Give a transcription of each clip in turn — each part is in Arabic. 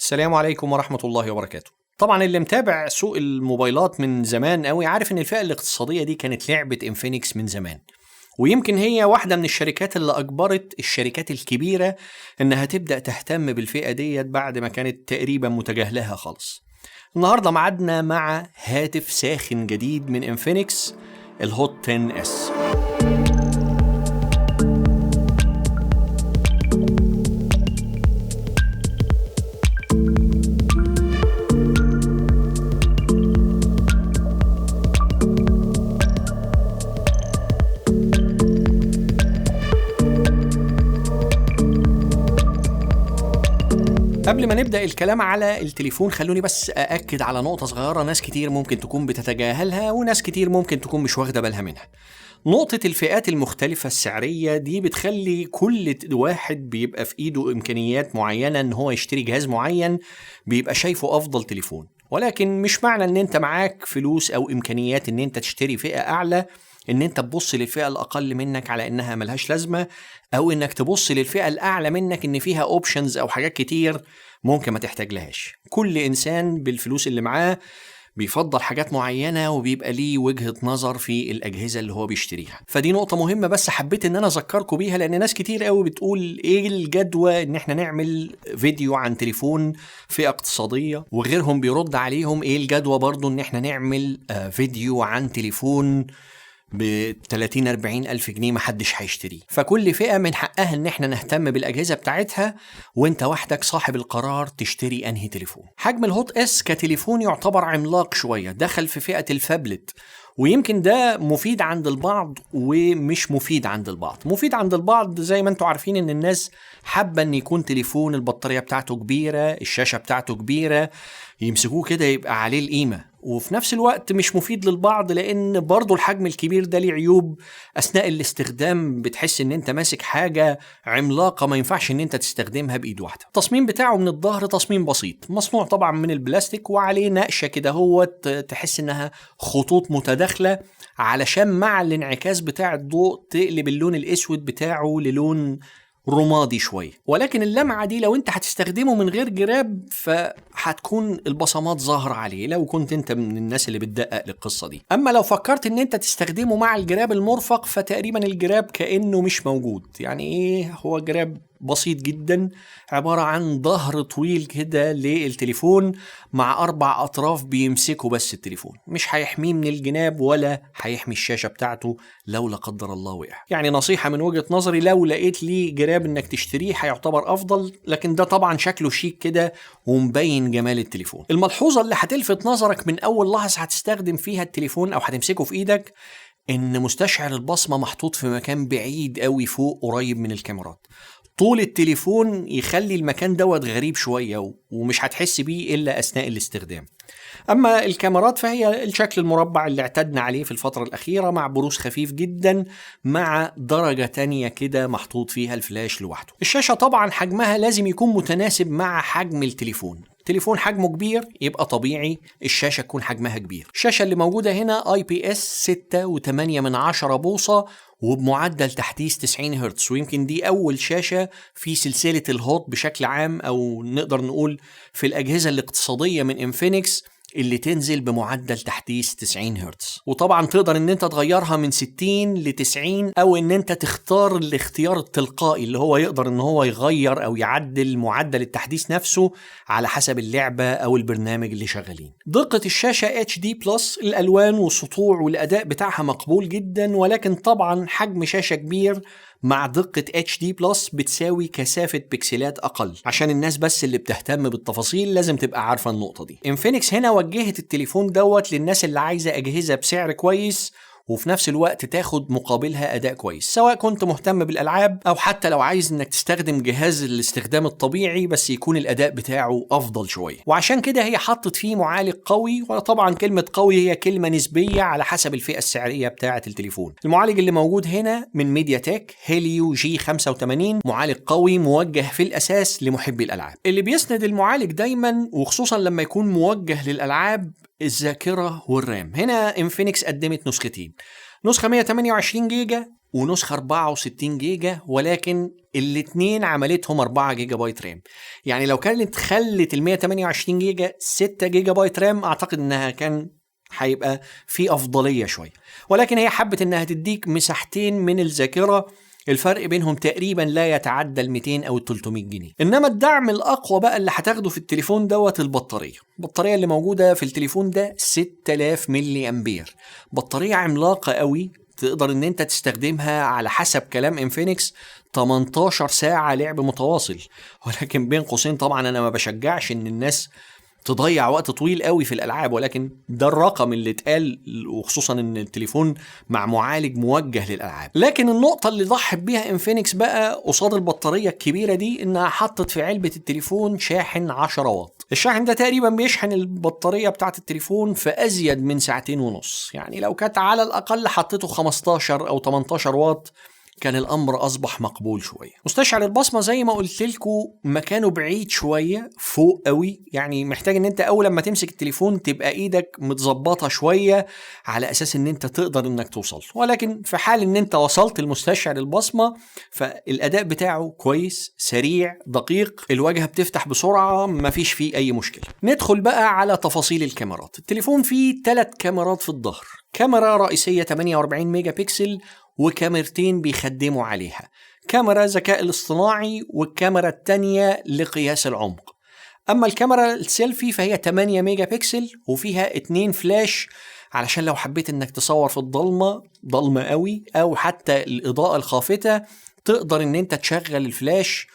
السلام عليكم ورحمة الله وبركاته. طبعا اللي متابع سوق الموبايلات من زمان قوي عارف ان الفئة الاقتصادية دي كانت لعبة انفينكس من زمان، ويمكن هي واحدة من الشركات اللي أجبرت الشركات الكبيرة انها تبدأ تهتم بالفئة ديت بعد ما كانت تقريبا متجاهلها خالص. النهاردة معادنا مع هاتف ساخن جديد من انفينكس، الهوت 10S. قبل ما نبدأ الكلام على التليفون خلوني بس أأكد على نقطة صغيرة ناس كتير ممكن تكون بتتجاهلها وناس كتير ممكن تكون مش واخدة بالها منها. نقطة الفئات المختلفة السعرية دي بتخلي كل واحد بيبقى في إيده إمكانيات معينة إن هو يشتري جهاز معين بيبقى شايفه أفضل تليفون، ولكن مش معنى إن أنت معاك فلوس أو إمكانيات إن أنت تشتري فئة أعلى إن أنت تبص للفئة الأقل منك على إنها ملهاش لازمة، أو إنك تبص للفئة الأعلى منك إن فيها أوبشنز أو حاجات كتير ممكن ما تحتاج لهاش. كل إنسان بالفلوس اللي معاه بيفضل حاجات معينة وبيبقى ليه وجهة نظر في الأجهزة اللي هو بيشتريها. فدي نقطة مهمة بس حبيت إن أنا أذكركم بيها، لأن ناس كتير قوي بتقول إيه الجدوى إن إحنا نعمل فيديو عن تليفون فئة اقتصادية، وغيرهم بيرد عليهم إيه الجدوى برضو إن إحنا نعمل فيديو عن تليفون ب30-40 ألف جنيه محدش هيشتريه. فكل فئة من حقها ان احنا نهتم بالأجهزة بتاعتها، وانت وحدك صاحب القرار تشتري انهي تليفون. حجم الهوت اس كتليفون يعتبر عملاق شوية، دخل في فئة الفابلت، ويمكن ده مفيد عند البعض ومش مفيد عند البعض. مفيد عند البعض زي ما انتوا عارفين ان الناس حابة ان يكون تليفون البطارية بتاعته كبيرة، الشاشة بتاعته كبيرة، يمسكوه كده يبقى عليه القيمة. وفي نفس الوقت مش مفيد للبعض لان برضو الحجم الكبير ده ليه عيوب اثناء الاستخدام، بتحس ان انت ماسك حاجة عملاقة ما ينفعش ان انت تستخدمها بايد واحدة. التصميم بتاعه من الظهر تصميم بسيط، مصنوع طبعا من البلاستيك وعليه نقشة كده، هو تحس انها خطوط متداخلة علشان مع الانعكاس بتاع الضوء تقلب اللون الاسود بتاعه للون رمادي شوية. ولكن اللمعة دي لو انت هتستخدمه من غير جراب فهتكون البصمات ظاهرة عليه لو كنت انت من الناس اللي بتدقق للقصة دي. اما لو فكرت ان انت تستخدمه مع الجراب المرفق فتقريبا الجراب كأنه مش موجود. يعني ايه هو جراب بسيط جدا، عبارة عن ظهر طويل كده للتليفون مع 4 أطراف بيمسكوا بس التليفون، مش هيحميه من الجناب ولا هيحمي الشاشة بتاعته لو لا قدر الله وقع. يعني نصيحة من وجهة نظري، لو لقيت لي جراب انك تشتريه هيعتبر أفضل، لكن ده طبعا شكله شيك كده ومبين جمال التليفون. الملحوظة اللي هتلفت نظرك من أول لحظة هتستخدم فيها التليفون أو هتمسكه في إيدك إن مستشعر البصمة محطوط في مكان بعيد قوي فوق قريب من الكاميرات. طول التليفون يخلي المكان دوت غريب شوية ومش هتحس بيه إلا أثناء الاستخدام. أما الكاميرات فهي الشكل المربع اللي اعتدنا عليه في الفترة الأخيرة مع بروز خفيف جدا مع درجة تانية كده محطوط فيها الفلاش لوحده. الشاشة طبعا حجمها لازم يكون متناسب مع حجم التليفون. تليفون حجمه كبير يبقى طبيعي الشاشة تكون حجمها كبير. الشاشة اللي موجودة هنا IPS 6.8 بوصة وبمعدل تحديث 90 هرتز، ويمكن دي أول شاشة في سلسلة الهوت بشكل عام، أو نقدر نقول في الأجهزة الاقتصادية من انفينكس اللي تنزل بمعدل تحديث 90 هرتز. وطبعا تقدر ان انت تغيرها من 60 ل 90 او ان انت تختار الاختيار التلقائي اللي هو يقدر ان هو يغير او يعدل معدل التحديث نفسه على حسب اللعبة او البرنامج اللي شغالين. دقة الشاشة HD+، الالوان والسطوع والاداء بتاعها مقبول جدا، ولكن طبعا حجم شاشة كبير مع دقة HD+ بتساوي كثافة بكسلات أقل. عشان الناس بس اللي بتهتم بالتفاصيل لازم تبقى عارفة النقطة دي. انفينكس هنا وجهت التليفون دوت للناس اللي عايزة أجهزة بسعر كويس وفي نفس الوقت تاخد مقابلها أداء كويس، سواء كنت مهتم بالألعاب أو حتى لو عايز إنك تستخدم جهاز الاستخدام الطبيعي بس يكون الأداء بتاعه أفضل شوية. وعشان كده هي حطت فيه معالج قوي، وطبعا كلمة قوي هي كلمة نسبية على حسب الفئة السعرية بتاعة التليفون. المعالج اللي موجود هنا من ميديا تك هيليو G85، معالج قوي موجه في الأساس لمحبي الألعاب. اللي بيسند المعالج دايما وخصوصا لما يكون موجه للألعاب الذاكرة والرام. هنا انفينكس قدمت نسختين، نسخة 128 جيجا ونسخة 64 جيجا، ولكن الاتنين عملتهم 4 جيجا بايت رام. يعني لو كانت خلت ال 128 جيجا 6 جيجا بايت رام اعتقد انها كان هيبقى في افضلية شوية، ولكن هي حبت انها تديك مساحتين من الذاكرة الفرق بينهم تقريبا لا يتعدى ال 200 او ال 300 جنيه. انما الدعم الاقوى بقى اللي هتاخده في التليفون دوت البطارية اللي موجودة في التليفون ده 6000 ملي امبير، بطارية عملاقة قوي، تقدر ان انت تستخدمها على حسب كلام انفينكس 18 ساعة لعب متواصل. ولكن بين قوسين طبعا انا ما بشجعش ان الناس تضيع وقت طويل قوي في الالعاب، ولكن ده الرقم اللي اتقال، وخصوصا ان التليفون مع معالج موجه للالعاب. لكن النقطه اللي ضحت بيها انفينكس بقى قصاد البطاريه الكبيره دي انها حطت في علبه التليفون شاحن 10 واط. الشاحن ده تقريبا بيشحن البطاريه بتاعه التليفون في ازيد من 2.5 ساعات. يعني لو كانت على الاقل حطيته 15 او 18 واط كان الامر اصبح مقبول شويه. مستشعر البصمه زي ما قلت لكم مكانه بعيد شويه فوق قوي، يعني محتاج ان انت اول لما تمسك التليفون تبقى ايدك متظبطه شويه على اساس ان انت تقدر انك توصل، ولكن في حال ان انت وصلت لمستشعر البصمه فالاداء بتاعه كويس، سريع، دقيق، الواجهه بتفتح بسرعه، مفيش فيه اي مشكله. ندخل بقى على تفاصيل الكاميرات. التليفون فيه 3 كاميرات في الظهر، كاميرا رئيسيه 48 ميجا بكسل وكاميرتين بيخدموا عليها، كاميرا ذكاء الاصطناعي والكاميرا التانية لقياس العمق. أما الكاميرا السيلفي فهي 8 ميجا بكسل وفيها 2 فلاش علشان لو حبيت انك تصور في الضلمة ضلمة قوي او حتى الإضاءة الخافتة تقدر ان انت تشغل الفلاش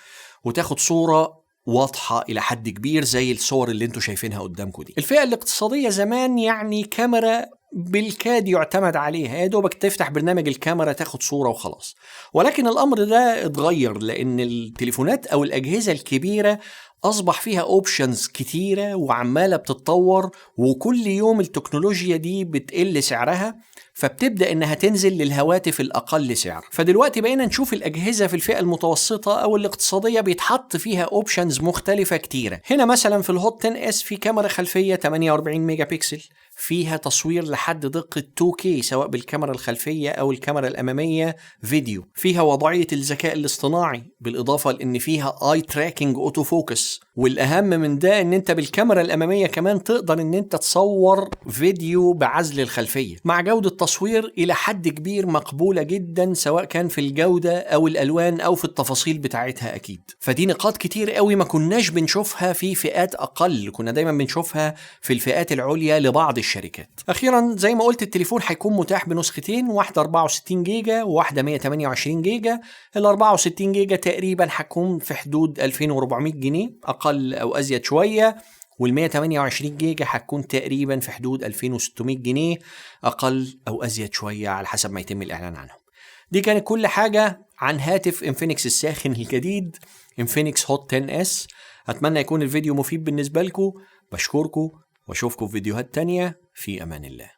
وتاخد صورة واضحة إلى حد كبير زي الصور اللي انتوا شايفينها قدامكم دي. الفئة الاقتصادية زمان يعني كاميرا بالكاد يعتمد عليها، يا دوبك تفتح برنامج الكاميرا تاخد صورة وخلاص. ولكن الأمر ده اتغير لأن التليفونات أو الأجهزة الكبيرة أصبح فيها أوبشنز كتيرة وعمالة بتتطور، وكل يوم التكنولوجيا دي بتقل سعرها فبتبدأ إنها تنزل للهواتف الأقل سعر. فدلوقتي بقينا نشوف الأجهزة في الفئة المتوسطة أو الاقتصادية بيتحط فيها أوبشنز مختلفة كتيرة. هنا مثلا في الهوت 10 اس في كاميرا خلفية 48 ميجا بكسل فيها تصوير لحد دقة 2K سواء بالكاميرا الخلفية أو الكاميرا الأمامية فيديو، فيها وضعية الذكاء الاصطناعي بالإضافة لأن فيها آي تراكنج أوتو فوكس، والأهم من ده إن أنت بالكاميرا الأمامية كمان تقدر إن أنت تصور فيديو بعزل الخلفية مع جودة تصوير إلى حد كبير مقبولة جدا سواء كان في الجودة أو الألوان أو في التفاصيل بتاعتها أكيد. فدي نقاط كتير قوي ما كناش بنشوفها في فئات أقل، كنا دايما بنشوفها في الفئات العليا لبعض الشركات. أخيرا زي ما قلت التليفون هيكون متاح بنسختين، واحدة 64 جيجا وواحدة 128 جيجا. ال 64 جيجا تقريبا هتكون في حدود 2400 جنيه أقل أو أزيد شوية، وال 128 جيجا هتكون تقريبا في حدود 2600 جنيه أقل أو أزيد شوية على حسب ما يتم الإعلان عنهم. دي كانت كل حاجة عن هاتف انفينكس الساخن الجديد انفينكس هوت 10 اس. أتمنى يكون الفيديو مفيد بالنسبة لكم، بشكركم واشوفكم في فيديوهات تانية، في امان الله.